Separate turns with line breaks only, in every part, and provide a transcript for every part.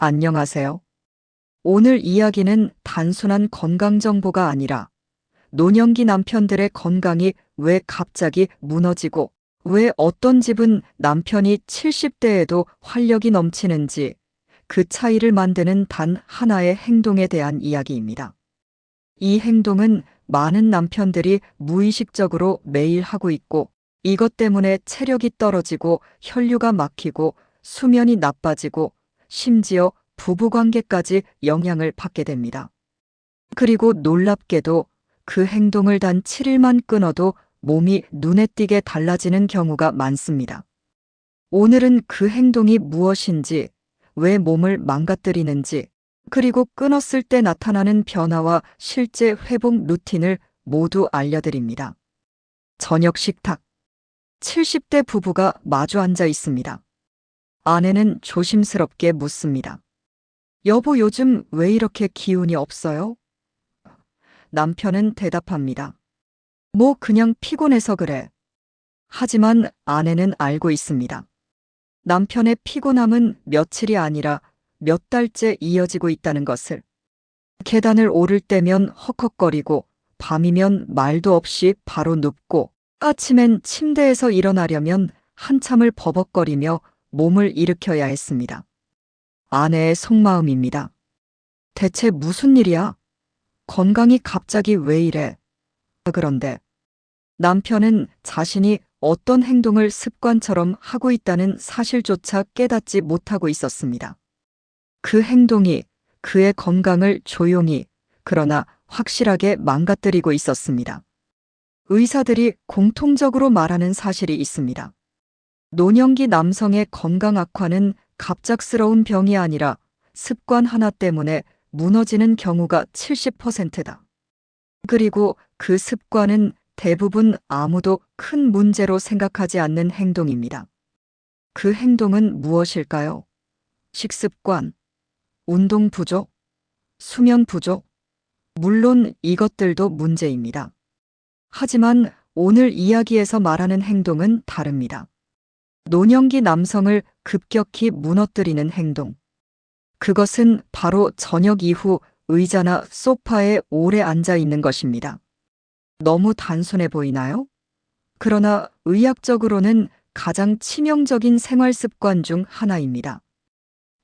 안녕하세요. 오늘 이야기는 단순한 건강 정보가 아니라 노년기 남편들의 건강이 왜 갑자기 무너지고 왜 어떤 집은 남편이 70대에도 활력이 넘치는지 그 차이를 만드는 단 하나의 행동에 대한 이야기입니다. 이 행동은 많은 남편들이 무의식적으로 매일 하고 있고 이것 때문에 체력이 떨어지고 혈류가 막히고 수면이 나빠지고 심지어 부부관계까지 영향을 받게 됩니다. 그리고 놀랍게도 그 행동을 단 7일만 끊어도 몸이 눈에 띄게 달라지는 경우가 많습니다. 오늘은 그 행동이 무엇인지, 왜 몸을 망가뜨리는지, 그리고 끊었을 때 나타나는 변화와 실제 회복 루틴을 모두 알려드립니다. 저녁 식탁. 70대 부부가 마주 앉아 있습니다. 아내는 조심스럽게 묻습니다. 여보, 요즘 왜 이렇게 기운이 없어요? 남편은 대답합니다. 뭐 그냥 피곤해서 그래. 하지만 아내는 알고 있습니다. 남편의 피곤함은 며칠이 아니라 몇 달째 이어지고 있다는 것을. 계단을 오를 때면 헉헉거리고 밤이면 말도 없이 바로 눕고 아침엔 침대에서 일어나려면 한참을 버벅거리며 몸을 일으켜야 했습니다. 아내의 속마음입니다. 대체 무슨 일이야? 건강이 갑자기 왜 이래? 그런데 남편은 자신이 어떤 행동을 습관처럼 하고 있다는 사실조차 깨닫지 못하고 있었습니다. 그 행동이 그의 건강을 조용히, 그러나 확실하게 망가뜨리고 있었습니다. 의사들이 공통적으로 말하는 사실이 있습니다. 노년기 남성의 건강 악화는 갑작스러운 병이 아니라 습관 하나 때문에 무너지는 경우가 70%다. 그리고 그 습관은 대부분 아무도 큰 문제로 생각하지 않는 행동입니다. 그 행동은 무엇일까요? 식습관, 운동 부족, 수면 부족. 물론 이것들도 문제입니다. 하지만 오늘 이야기에서 말하는 행동은 다릅니다. 노년기 남성을 급격히 무너뜨리는 행동. 그것은 바로 저녁 이후 의자나 소파에 오래 앉아 있는 것입니다. 너무 단순해 보이나요? 그러나 의학적으로는 가장 치명적인 생활 습관 중 하나입니다.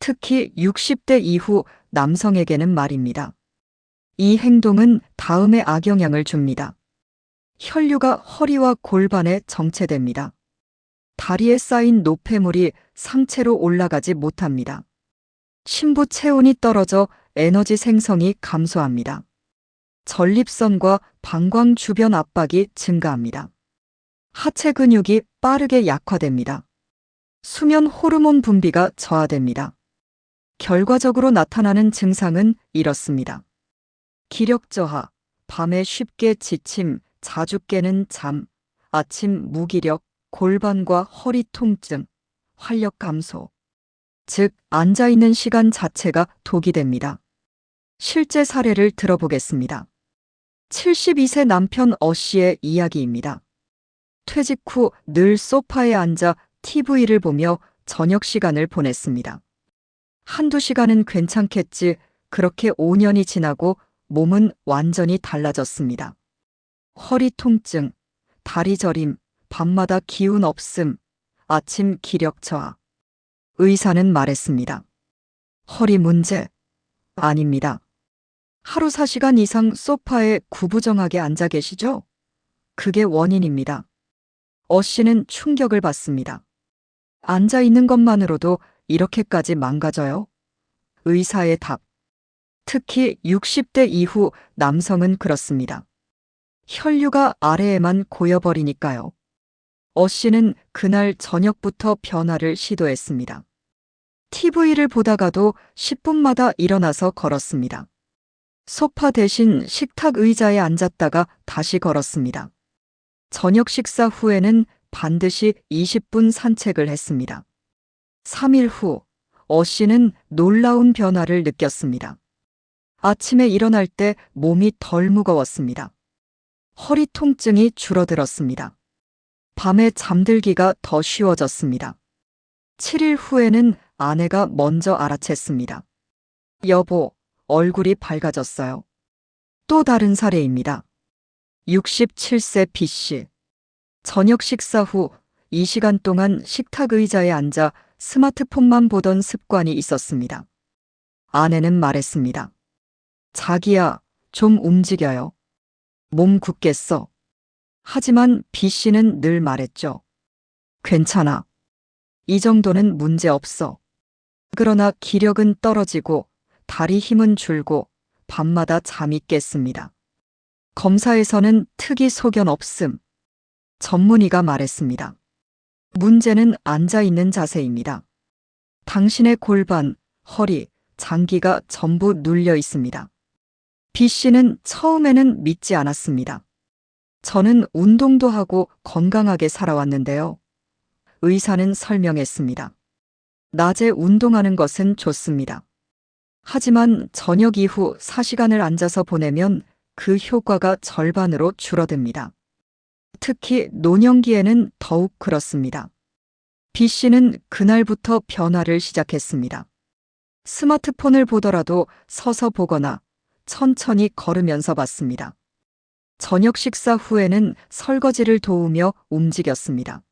특히 60대 이후 남성에게는 말입니다. 이 행동은 다음에 악영향을 줍니다. 혈류가 허리와 골반에 정체됩니다. 다리에 쌓인 노폐물이 상체로 올라가지 못합니다. 심부 체온이 떨어져 에너지 생성이 감소합니다. 전립선과 방광 주변 압박이 증가합니다. 하체 근육이 빠르게 약화됩니다. 수면 호르몬 분비가 저하됩니다. 결과적으로 나타나는 증상은 이렇습니다. 기력 저하, 밤에 쉽게 지침, 자주 깨는 잠, 아침 무기력, 골반과 허리 통증, 활력 감소. 즉, 앉아있는 시간 자체가 독이 됩니다. 실제 사례를 들어보겠습니다. 72세 남편 씨의 이야기입니다. 퇴직 후 늘 소파에 앉아 TV를 보며 저녁 시간을 보냈습니다. 한두 시간은 괜찮겠지. 그렇게 5년이 지나고 몸은 완전히 달라졌습니다. 허리 통증, 다리 저림, 밤마다 기운 없음, 아침 기력 저하. 의사는 말했습니다. 허리 문제? 아닙니다. 하루 4시간 이상 소파에 구부정하게 앉아 계시죠? 그게 원인입니다. 씨는 충격을 받습니다. 앉아 있는 것만으로도 이렇게까지 망가져요? 의사의 답. 특히 60대 이후 남성은 그렇습니다. 혈류가 아래에만 고여버리니까요. 씨는 그날 저녁부터 변화를 시도했습니다. TV를 보다가도 10분마다 일어나서 걸었습니다. 소파 대신 식탁 의자에 앉았다가 다시 걸었습니다. 저녁 식사 후에는 반드시 20분 산책을 했습니다. 3일 후, 씨는 놀라운 변화를 느꼈습니다. 아침에 일어날 때 몸이 덜 무거웠습니다. 허리 통증이 줄어들었습니다. 밤에 잠들기가 더 쉬워졌습니다. 7일 후에는 아내가 먼저 알아챘습니다. 여보, 얼굴이 밝아졌어요. 또 다른 사례입니다. 67세 B씨. 저녁 식사 후 이 시간 동안 식탁 의자에 앉아 스마트폰만 보던 습관이 있었습니다. 아내는 말했습니다. 자기야, 좀 움직여요. 몸 굳겠어. 하지만 B씨는 늘 말했죠. 괜찮아. 이 정도는 문제 없어. 그러나 기력은 떨어지고 다리 힘은 줄고 밤마다 잠이 깼습니다. 검사에서는 특이 소견 없음. 전문의가 말했습니다. 문제는 앉아있는 자세입니다. 당신의 골반, 허리, 장기가 전부 눌려 있습니다. B씨는 처음에는 믿지 않았습니다. 저는 운동도 하고 건강하게 살아왔는데요. 의사는 설명했습니다. 낮에 운동하는 것은 좋습니다. 하지만 저녁 이후 4시간을 앉아서 보내면 그 효과가 절반으로 줄어듭니다. 특히 노년기에는 더욱 그렇습니다. B씨는 그날부터 변화를 시작했습니다. 스마트폰을 보더라도 서서 보거나 천천히 걸으면서 봤습니다. 저녁 식사 후에는 설거지를 도우며 움직였습니다.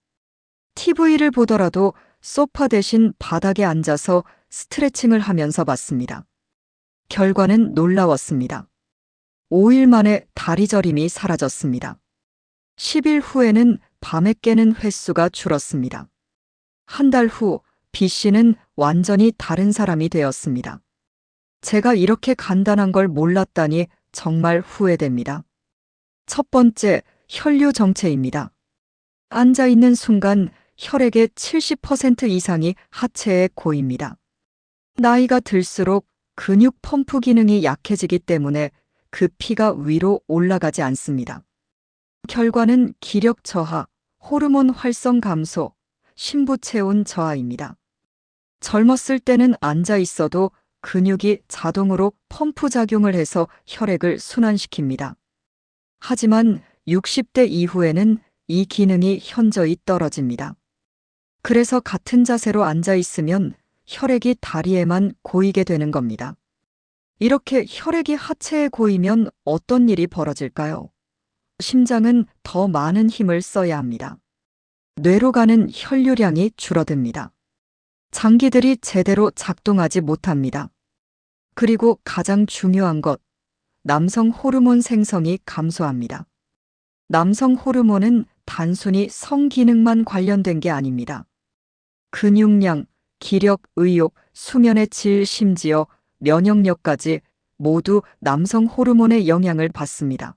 TV를 보더라도 소파 대신 바닥에 앉아서 스트레칭을 하면서 봤습니다. 결과는 놀라웠습니다. 5일 만에 다리 저림이 사라졌습니다. 10일 후에는 밤에 깨는 횟수가 줄었습니다. 한 달 후 B씨는 완전히 다른 사람이 되었습니다. 제가 이렇게 간단한 걸 몰랐다니 정말 후회됩니다. 첫 번째, 혈류 정체입니다. 앉아 있는 순간 혈액의 70% 이상이 하체에 고입니다. 나이가 들수록 근육 펌프 기능이 약해지기 때문에 그 피가 위로 올라가지 않습니다. 결과는 기력 저하, 호르몬 활성 감소, 신부 체온 저하입니다. 젊었을 때는 앉아 있어도 근육이 자동으로 펌프 작용을 해서 혈액을 순환시킵니다. 하지만 60대 이후에는 이 기능이 현저히 떨어집니다. 그래서 같은 자세로 앉아 있으면 혈액이 다리에만 고이게 되는 겁니다. 이렇게 혈액이 하체에 고이면 어떤 일이 벌어질까요? 심장은 더 많은 힘을 써야 합니다. 뇌로 가는 혈류량이 줄어듭니다. 장기들이 제대로 작동하지 못합니다. 그리고 가장 중요한 것, 남성 호르몬 생성이 감소합니다. 남성 호르몬은 단순히 성기능만 관련된 게 아닙니다. 근육량, 기력, 의욕, 수면의 질, 심지어 면역력까지 모두 남성 호르몬의 영향을 받습니다.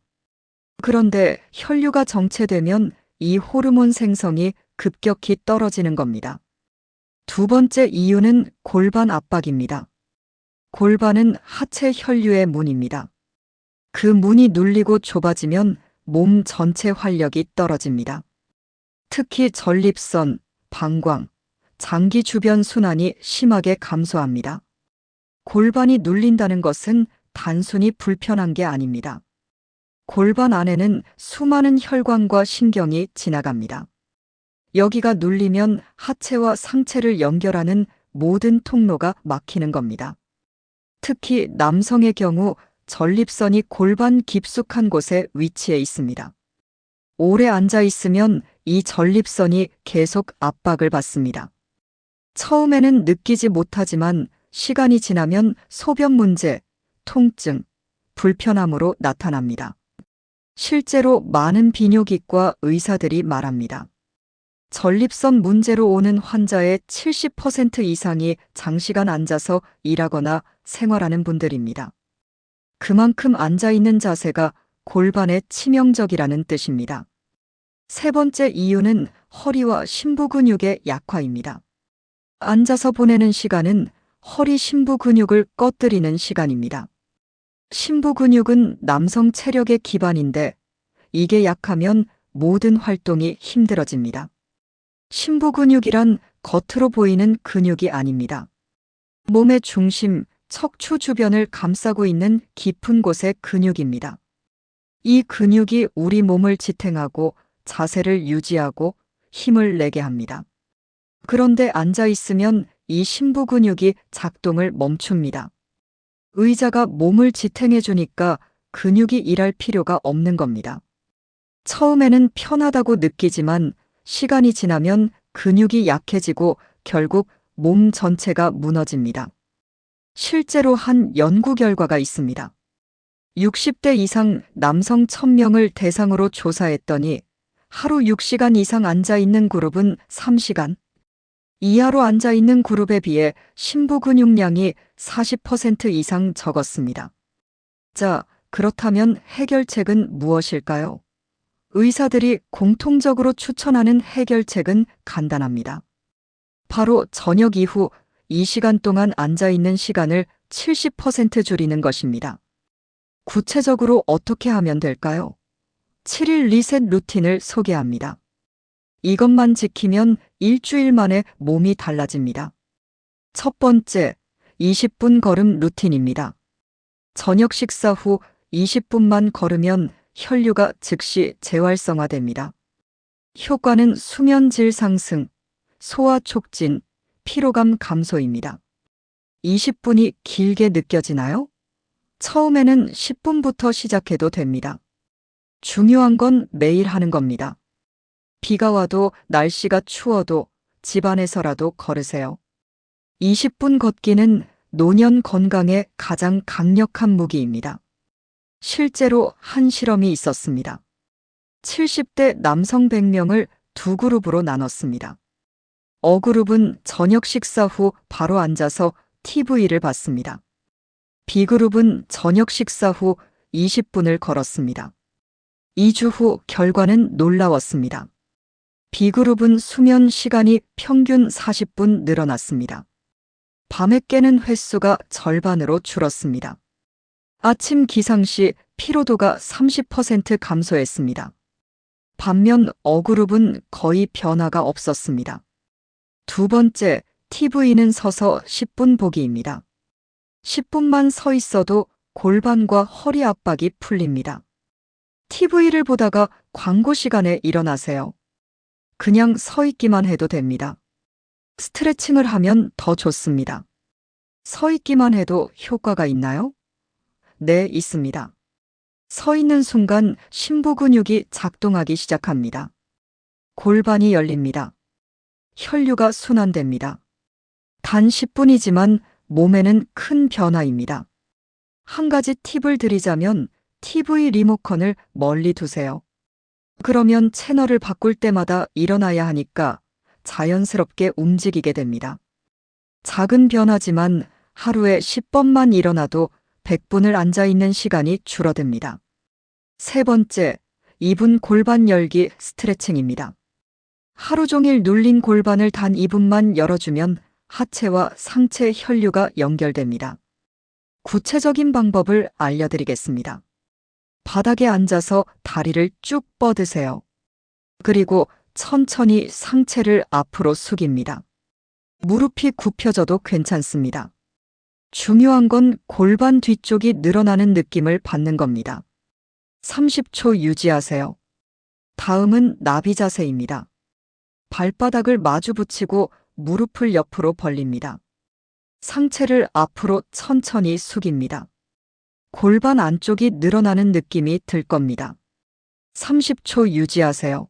그런데 혈류가 정체되면 이 호르몬 생성이 급격히 떨어지는 겁니다. 두 번째 이유는 골반 압박입니다. 골반은 하체 혈류의 문입니다. 그 문이 눌리고 좁아지면 몸 전체 활력이 떨어집니다. 특히 전립선, 방광, 장기 주변 순환이 심하게 감소합니다. 골반이 눌린다는 것은 단순히 불편한 게 아닙니다. 골반 안에는 수많은 혈관과 신경이 지나갑니다. 여기가 눌리면 하체와 상체를 연결하는 모든 통로가 막히는 겁니다. 특히 남성의 경우 전립선이 골반 깊숙한 곳에 위치해 있습니다. 오래 앉아 있으면 이 전립선이 계속 압박을 받습니다. 처음에는 느끼지 못하지만 시간이 지나면 소변 문제, 통증, 불편함으로 나타납니다. 실제로 많은 비뇨기과 의사들이 말합니다. 전립선 문제로 오는 환자의 70% 이상이 장시간 앉아서 일하거나 생활하는 분들입니다. 그만큼 앉아 있는 자세가 골반에 치명적이라는 뜻입니다. 세 번째 이유는 허리와 심부 근육의 약화입니다. 앉아서 보내는 시간은 허리 심부 근육을 꺼뜨리는 시간입니다. 심부 근육은 남성 체력의 기반인데 이게 약하면 모든 활동이 힘들어집니다. 심부 근육이란 겉으로 보이는 근육이 아닙니다. 몸의 중심, 척추 주변을 감싸고 있는 깊은 곳의 근육입니다. 이 근육이 우리 몸을 지탱하고 자세를 유지하고 힘을 내게 합니다. 그런데 앉아 있으면 이 심부 근육이 작동을 멈춥니다. 의자가 몸을 지탱해 주니까 근육이 일할 필요가 없는 겁니다. 처음에는 편하다고 느끼지만 시간이 지나면 근육이 약해지고 결국 몸 전체가 무너집니다. 실제로 한 연구 결과가 있습니다. 60대 이상 남성 1000명을 대상으로 조사했더니 하루 6시간 이상 앉아 있는 그룹은 3시간, 이하로 앉아 있는 그룹에 비해 심부 근육량이 40% 이상 적었습니다. 자, 그렇다면 해결책은 무엇일까요? 의사들이 공통적으로 추천하는 해결책은 간단합니다. 바로 저녁 이후 2시간 동안 앉아 있는 시간을 70% 줄이는 것입니다. 구체적으로 어떻게 하면 될까요? 7일 리셋 루틴을 소개합니다. 이것만 지키면 일주일 만에 몸이 달라집니다. 첫 번째, 20분 걸음 루틴입니다. 저녁 식사 후 20분만 걸으면 혈류가 즉시 재활성화됩니다. 효과는 수면 질 상승, 소화 촉진, 피로감 감소입니다. 20분이 길게 느껴지나요? 처음에는 10분부터 시작해도 됩니다. 중요한 건 매일 하는 겁니다. 비가 와도 날씨가 추워도 집안에서라도 걸으세요. 20분 걷기는 노년 건강에 가장 강력한 무기입니다. 실제로 한 실험이 있었습니다. 70대 남성 100명을 두 그룹으로 나눴습니다. A그룹은 저녁 식사 후 바로 앉아서 TV를 봤습니다. B그룹은 저녁 식사 후 20분을 걸었습니다. 2주 후 결과는 놀라웠습니다. B그룹은 수면 시간이 평균 40분 늘어났습니다. 밤에 깨는 횟수가 절반으로 줄었습니다. 아침 기상 시 피로도가 30% 감소했습니다. 반면 A그룹은 거의 변화가 없었습니다. 두 번째, TV는 서서 10분 보기입니다. 10분만 서 있어도 골반과 허리 압박이 풀립니다. TV를 보다가 광고 시간에 일어나세요. 그냥 서 있기만 해도 됩니다. 스트레칭을 하면 더 좋습니다. 서 있기만 해도 효과가 있나요? 네, 있습니다. 서 있는 순간 심부 근육이 작동하기 시작합니다. 골반이 열립니다. 혈류가 순환됩니다. 단 10분이지만 몸에는 큰 변화입니다. 한 가지 팁을 드리자면 TV 리모컨을 멀리 두세요. 그러면 채널을 바꿀 때마다 일어나야 하니까 자연스럽게 움직이게 됩니다. 작은 변화지만 하루에 10번만 일어나도 100분을 앉아 있는 시간이 줄어듭니다. 세 번째, 2분 골반 열기 스트레칭입니다. 하루 종일 눌린 골반을 단 2분만 열어주면 하체와 상체 혈류가 연결됩니다. 구체적인 방법을 알려드리겠습니다. 바닥에 앉아서 다리를 쭉 뻗으세요. 그리고 천천히 상체를 앞으로 숙입니다. 무릎이 굽혀져도 괜찮습니다. 중요한 건 골반 뒤쪽이 늘어나는 느낌을 받는 겁니다. 30초 유지하세요. 다음은 나비 자세입니다. 발바닥을 마주 붙이고 무릎을 옆으로 벌립니다. 상체를 앞으로 천천히 숙입니다. 골반 안쪽이 늘어나는 느낌이 들 겁니다. 30초 유지하세요.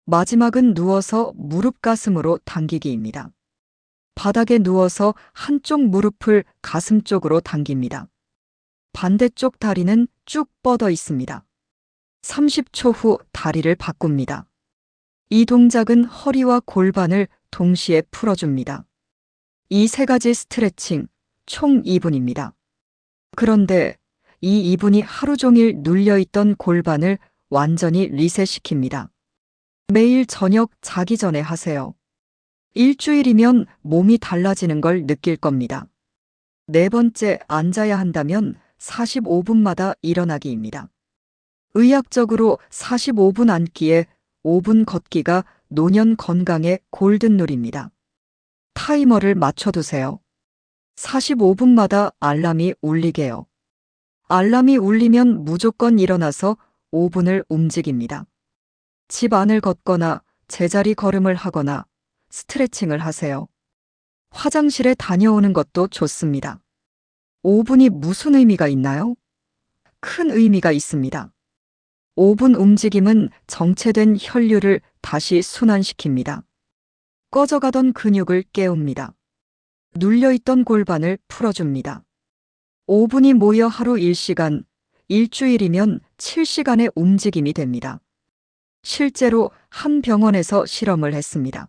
마지막은 누워서 무릎 가슴으로 당기기입니다. 바닥에 누워서 한쪽 무릎을 가슴 쪽으로 당깁니다. 반대쪽 다리는 쭉 뻗어 있습니다. 30초 후 다리를 바꿉니다. 이 동작은 허리와 골반을 동시에 풀어줍니다. 이 세 가지 스트레칭 총 2분입니다. 그런데 이 2분이 하루 종일 눌려있던 골반을 완전히 리셋시킵니다. 매일 저녁 자기 전에 하세요. 일주일이면 몸이 달라지는 걸 느낄 겁니다. 네 번째, 앉아야 한다면 45분마다 일어나기입니다. 의학적으로 45분 앉기에 5분 걷기가 노년 건강의 골든룰입니다. 타이머를 맞춰두세요. 45분마다 알람이 울리게요. 알람이 울리면 무조건 일어나서 5분을 움직입니다. 집 안을 걷거나 제자리 걸음을 하거나 스트레칭을 하세요. 화장실에 다녀오는 것도 좋습니다. 5분이 무슨 의미가 있나요? 큰 의미가 있습니다. 5분 움직임은 정체된 혈류를 다시 순환시킵니다. 꺼져가던 근육을 깨웁니다. 눌려있던 골반을 풀어줍니다. 5분이 모여 하루 1시간, 일주일이면 7시간의 움직임이 됩니다. 실제로 한 병원에서 실험을 했습니다.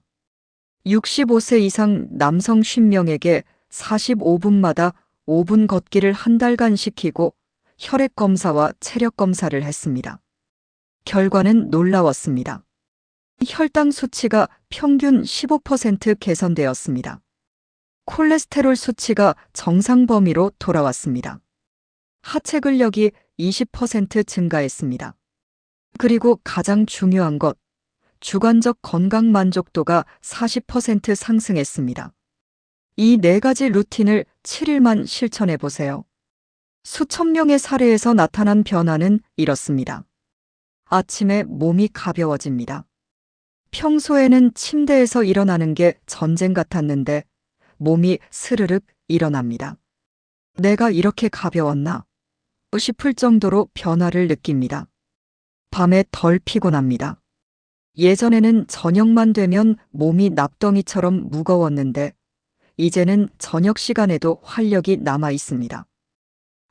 65세 이상 남성 50명에게 45분마다 5분 걷기를 한 달간 시키고 혈액 검사와 체력 검사를 했습니다. 결과는 놀라웠습니다. 혈당 수치가 평균 15% 개선되었습니다. 콜레스테롤 수치가 정상 범위로 돌아왔습니다. 하체 근력이 20% 증가했습니다. 그리고 가장 중요한 것, 주관적 건강 만족도가 40% 상승했습니다. 이 4가지 루틴을 7일만 실천해 보세요. 수천 명의 사례에서 나타난 변화는 이렇습니다. 아침에 몸이 가벼워집니다. 평소에는 침대에서 일어나는 게 전쟁 같았는데 몸이 스르륵 일어납니다. 내가 이렇게 가벼웠나 싶을 정도로 변화를 느낍니다. 밤에 덜 피곤합니다. 예전에는 저녁만 되면 몸이 납덩이처럼 무거웠는데 이제는 저녁 시간에도 활력이 남아 있습니다.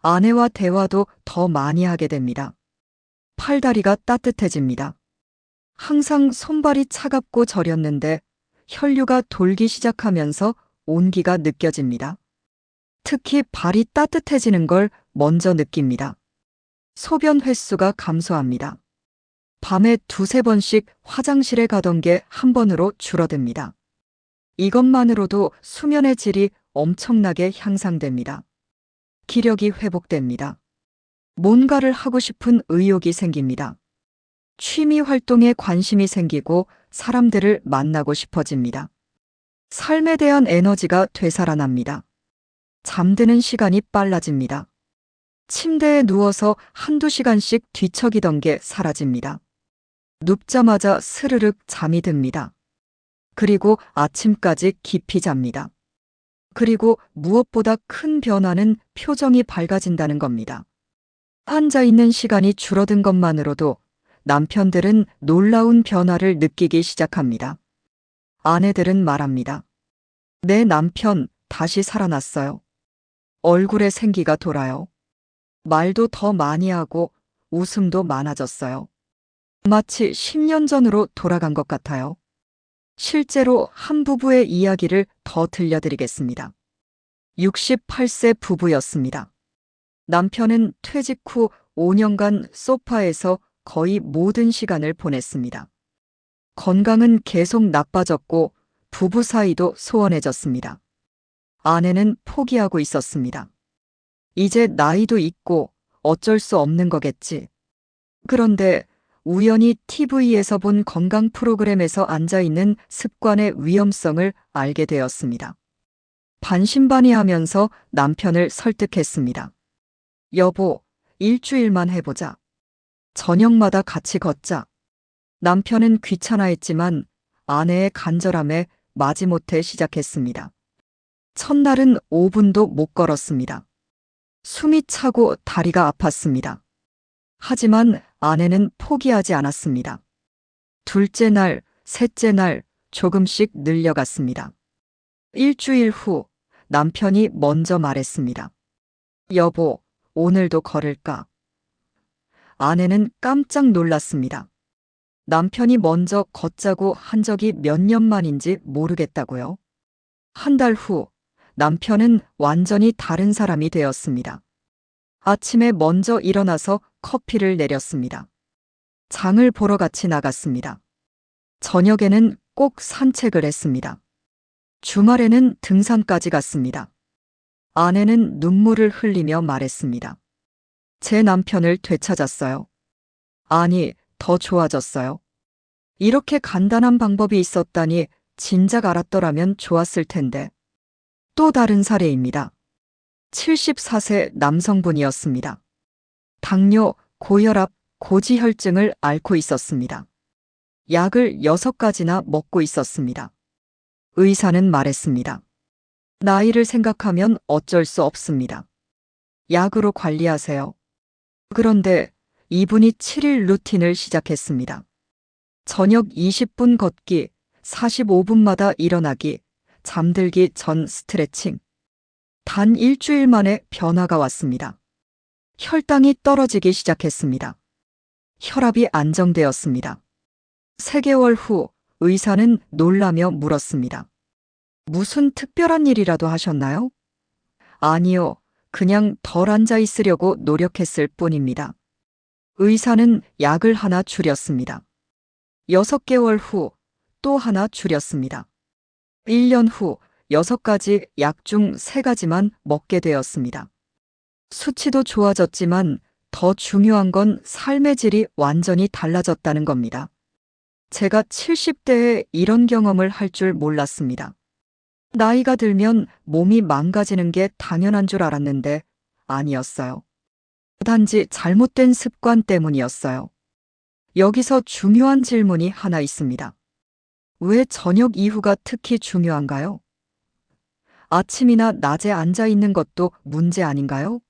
아내와 대화도 더 많이 하게 됩니다. 팔다리가 따뜻해집니다. 항상 손발이 차갑고 저렸는데 혈류가 돌기 시작하면서 온기가 느껴집니다. 특히 발이 따뜻해지는 걸 먼저 느낍니다. 소변 횟수가 감소합니다. 밤에 2~3번씩 화장실에 가던 게 한 번으로 줄어듭니다. 이것만으로도 수면의 질이 엄청나게 향상됩니다. 기력이 회복됩니다. 뭔가를 하고 싶은 의욕이 생깁니다. 취미 활동에 관심이 생기고 사람들을 만나고 싶어집니다. 삶에 대한 에너지가 되살아납니다. 잠드는 시간이 빨라집니다. 침대에 누워서 1~2시간씩 뒤척이던 게 사라집니다. 눕자마자 스르륵 잠이 듭니다. 그리고 아침까지 깊이 잡니다. 그리고 무엇보다 큰 변화는 표정이 밝아진다는 겁니다. 앉아 있는 시간이 줄어든 것만으로도 남편들은 놀라운 변화를 느끼기 시작합니다. 아내들은 말합니다. 내 남편 다시 살아났어요. 얼굴에 생기가 돌아요. 말도 더 많이 하고 웃음도 많아졌어요. 마치 10년 전으로 돌아간 것 같아요. 실제로 한 부부의 이야기를 더 들려드리겠습니다. 68세 부부였습니다. 남편은 퇴직 후 5년간 소파에서 거의 모든 시간을 보냈습니다. 건강은 계속 나빠졌고 부부 사이도 소원해졌습니다. 아내는 포기하고 있었습니다. 이제 나이도 있고 어쩔 수 없는 거겠지. 그런데 우연히 TV에서 본 건강 프로그램에서 앉아있는 습관의 위험성을 알게 되었습니다. 반신반의하면서 남편을 설득했습니다. 여보, 일주일만 해보자. 저녁마다 같이 걷자. 남편은 귀찮아했지만 아내의 간절함에 마지못해 시작했습니다. 첫날은 5분도 못 걸었습니다. 숨이 차고 다리가 아팠습니다. 하지만 아내는 포기하지 않았습니다. 둘째 날, 셋째 날 조금씩 늘려갔습니다. 일주일 후 남편이 먼저 말했습니다. 여보, 오늘도 걸을까? 아내는 깜짝 놀랐습니다. 남편이 먼저 걷자고 한 적이 몇 년 만인지 모르겠다고요. 한 달 후 남편은 완전히 다른 사람이 되었습니다. 아침에 먼저 일어나서 커피를 내렸습니다. 장을 보러 같이 나갔습니다. 저녁에는 꼭 산책을 했습니다. 주말에는 등산까지 갔습니다. 아내는 눈물을 흘리며 말했습니다. 제 남편을 되찾았어요. 아니, 더 좋아졌어요. 이렇게 간단한 방법이 있었다니 진작 알았더라면 좋았을 텐데. 또 다른 사례입니다. 74세 남성분이었습니다. 당뇨, 고혈압, 고지혈증을 앓고 있었습니다. 약을 6가지나 먹고 있었습니다. 의사는 말했습니다. 나이를 생각하면 어쩔 수 없습니다. 약으로 관리하세요. 그런데 이분이 7일 루틴을 시작했습니다. 저녁 20분 걷기, 45분마다 일어나기, 잠들기 전 스트레칭. 단 일주일 만에 변화가 왔습니다. 혈당이 떨어지기 시작했습니다. 혈압이 안정되었습니다. 3개월 후 의사는 놀라며 물었습니다. 무슨 특별한 일이라도 하셨나요? 아니요. 그냥 덜 앉아 있으려고 노력했을 뿐입니다. 의사는 약을 하나 줄였습니다. 6개월 후 또 하나 줄였습니다. 1년 후 6가지 약 중 3가지만 먹게 되었습니다. 수치도 좋아졌지만 더 중요한 건 삶의 질이 완전히 달라졌다는 겁니다. 제가 70대에 이런 경험을 할 줄 몰랐습니다. 나이가 들면 몸이 망가지는 게 당연한 줄 알았는데 아니었어요. 단지 잘못된 습관 때문이었어요. 여기서 중요한 질문이 하나 있습니다. 왜 저녁 이후가 특히 중요한가요? 아침이나 낮에 앉아 있는 것도 문제 아닌가요?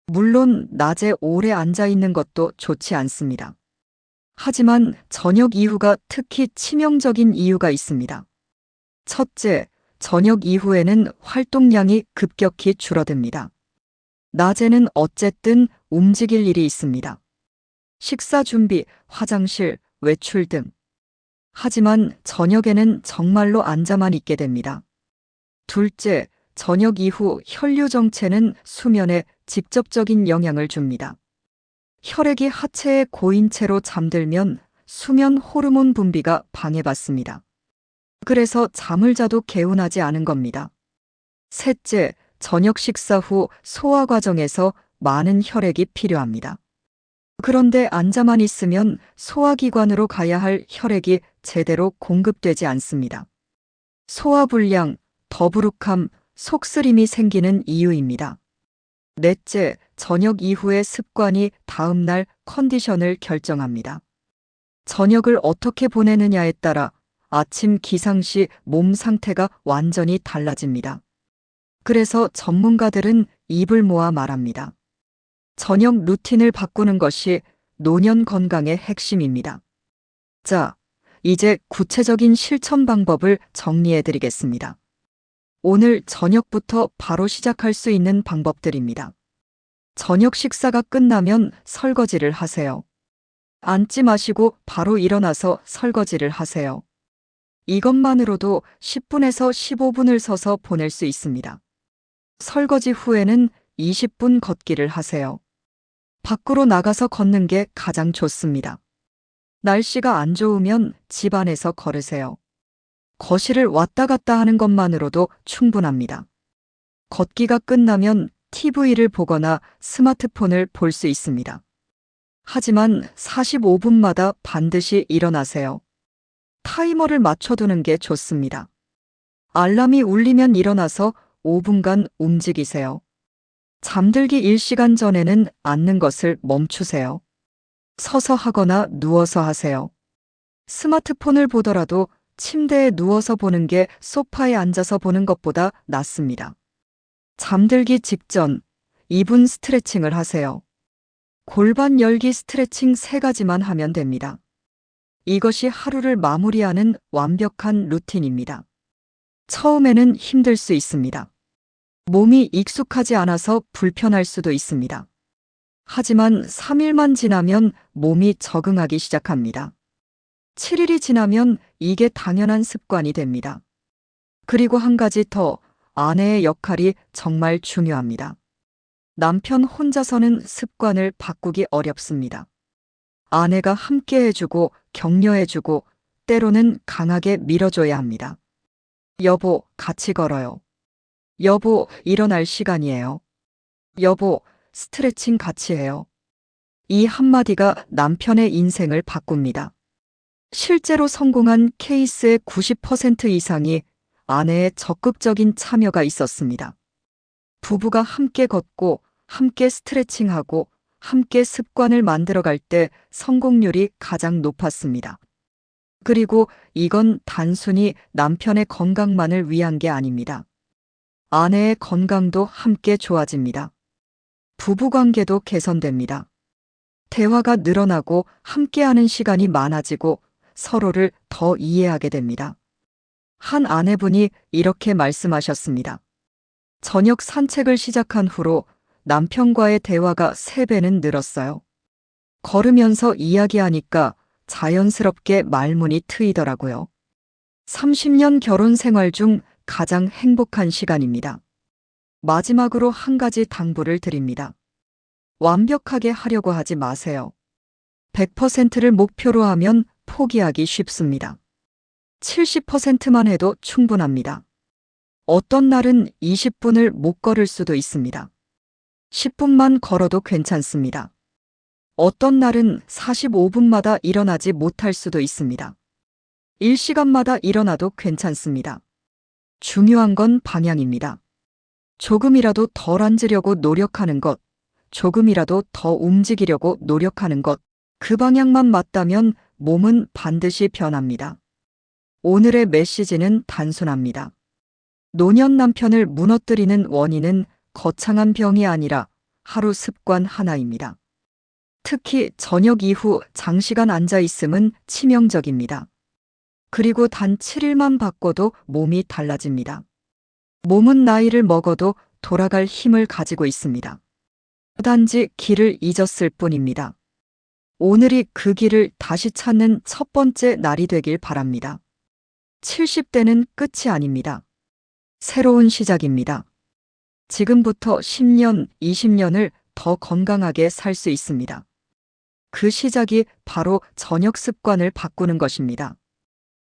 물론 낮에 오래 앉아 있는 것도 좋지 않습니다. 하지만 저녁 이후가 특히 치명적인 이유가 있습니다. 첫째, 저녁 이후에는 활동량이 급격히 줄어듭니다. 낮에는 어쨌든 움직일 일이 있습니다. 식사 준비, 화장실, 외출 등. 하지만 저녁에는 정말로 앉아만 있게 됩니다. 둘째, 저녁 이후 혈류 정체는 수면에 직접적인 영향을 줍니다. 혈액이 하체에 고인 채로 잠들면 수면 호르몬 분비가 방해받습니다. 그래서 잠을 자도 개운하지 않은 겁니다. 셋째, 저녁 식사 후 소화 과정에서 많은 혈액이 필요합니다. 그런데 앉아만 있으면 소화기관으로 가야 할 혈액이 제대로 공급되지 않습니다. 소화불량, 더부룩함, 속쓰림이 생기는 이유입니다. 넷째, 저녁 이후의 습관이 다음날 컨디션을 결정합니다. 저녁을 어떻게 보내느냐에 따라 아침 기상 시 몸 상태가 완전히 달라집니다. 그래서 전문가들은 입을 모아 말합니다. 저녁 루틴을 바꾸는 것이 노년 건강의 핵심입니다. 자, 이제 구체적인 실천 방법을 정리해 드리겠습니다. 오늘 저녁부터 바로 시작할 수 있는 방법들입니다. 저녁 식사가 끝나면 설거지를 하세요. 앉지 마시고 바로 일어나서 설거지를 하세요. 이것만으로도 10분에서 15분을 서서 보낼 수 있습니다. 설거지 후에는 20분 걷기를 하세요. 밖으로 나가서 걷는 게 가장 좋습니다. 날씨가 안 좋으면 집 안에서 걸으세요. 거실을 왔다 갔다 하는 것만으로도 충분합니다. 걷기가 끝나면 TV를 보거나 스마트폰을 볼 수 있습니다. 하지만 45분마다 반드시 일어나세요. 타이머를 맞춰두는 게 좋습니다. 알람이 울리면 일어나서 5분간 움직이세요. 잠들기 1시간 전에는 앉는 것을 멈추세요. 서서 하거나 누워서 하세요. 스마트폰을 보더라도 침대에 누워서 보는 게 소파에 앉아서 보는 것보다 낫습니다. 잠들기 직전 2분 스트레칭을 하세요. 골반 열기 스트레칭 3가지만 하면 됩니다. 이것이 하루를 마무리하는 완벽한 루틴입니다. 처음에는 힘들 수 있습니다. 몸이 익숙하지 않아서 불편할 수도 있습니다. 하지만 3일만 지나면 몸이 적응하기 시작합니다. 7일이 지나면 이게 당연한 습관이 됩니다. 그리고 한 가지 더, 아내의 역할이 정말 중요합니다. 남편 혼자서는 습관을 바꾸기 어렵습니다. 아내가 함께 해주고 격려해주고 때로는 강하게 밀어줘야 합니다. 여보, 같이 걸어요. 여보, 일어날 시간이에요. 여보, 스트레칭 같이 해요. 이 한마디가 남편의 인생을 바꿉니다. 실제로 성공한 케이스의 90% 이상이 아내의 적극적인 참여가 있었습니다. 부부가 함께 걷고 함께 스트레칭하고 함께 습관을 만들어갈 때 성공률이 가장 높았습니다. 그리고 이건 단순히 남편의 건강만을 위한 게 아닙니다. 아내의 건강도 함께 좋아집니다. 부부관계도 개선됩니다. 대화가 늘어나고 함께하는 시간이 많아지고 서로를 더 이해하게 됩니다. 한 아내분이 이렇게 말씀하셨습니다. 저녁 산책을 시작한 후로 남편과의 대화가 3배는 늘었어요. 걸으면서 이야기하니까 자연스럽게 말문이 트이더라고요. 30년 결혼 생활 중 가장 행복한 시간입니다. 마지막으로 한 가지 당부를 드립니다. 완벽하게 하려고 하지 마세요. 100%를 목표로 하면 포기하기 쉽습니다. 70%만 해도 충분합니다. 어떤 날은 20분을 못 걸을 수도 있습니다. 10분만 걸어도 괜찮습니다. 어떤 날은 45분마다 일어나지 못할 수도 있습니다. 1시간마다 일어나도 괜찮습니다. 중요한 건 방향입니다. 조금이라도 덜 앉으려고 노력하는 것, 조금이라도 더 움직이려고 노력하는 것, 그 방향만 맞다면 몸은 반드시 변합니다. 오늘의 메시지는 단순합니다. 노년 남편을 무너뜨리는 원인은 거창한 병이 아니라 하루 습관 하나입니다. 특히 저녁 이후 장시간 앉아 있음은 치명적입니다. 그리고 단 7일만 바꿔도 몸이 달라집니다. 몸은 나이를 먹어도 돌아갈 힘을 가지고 있습니다. 단지 길을 잊었을 뿐입니다. 오늘이 그 길을 다시 찾는 첫 번째 날이 되길 바랍니다. 70대는 끝이 아닙니다. 새로운 시작입니다. 지금부터 10년, 20년을 더 건강하게 살 수 있습니다. 그 시작이 바로 저녁 습관을 바꾸는 것입니다.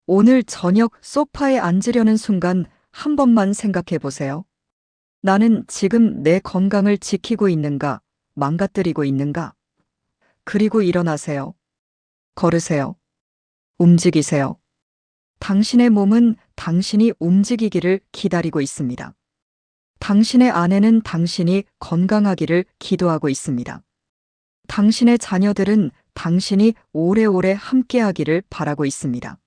오늘 저녁 소파에 앉으려는 순간 한 번만 생각해 보세요. 나는 지금 내 건강을 지키고 있는가, 망가뜨리고 있는가? 그리고 일어나세요. 걸으세요. 움직이세요. 당신의 몸은 당신이 움직이기를 기다리고 있습니다. 당신의 아내는 당신이 건강하기를 기도하고 있습니다. 당신의 자녀들은 당신이 오래오래 함께하기를 바라고 있습니다.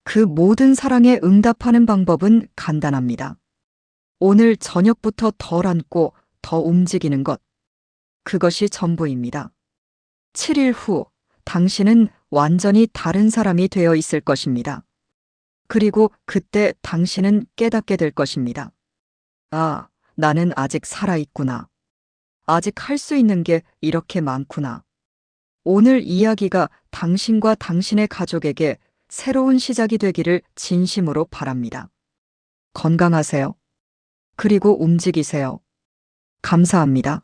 그 모든 사랑에 응답하는 방법은 간단합니다. 오늘 저녁부터 덜 앉고 더 움직이는 것. 그것이 전부입니다. 7일 후 당신은 완전히 다른 사람이 되어 있을 것입니다. 그리고 그때 당신은 깨닫게 될 것입니다. 아, 나는 아직 살아있구나. 아직 할 수 있는 게 이렇게 많구나. 오늘 이야기가 당신과 당신의 가족에게 새로운 시작이 되기를 진심으로 바랍니다. 건강하세요. 그리고 움직이세요. 감사합니다.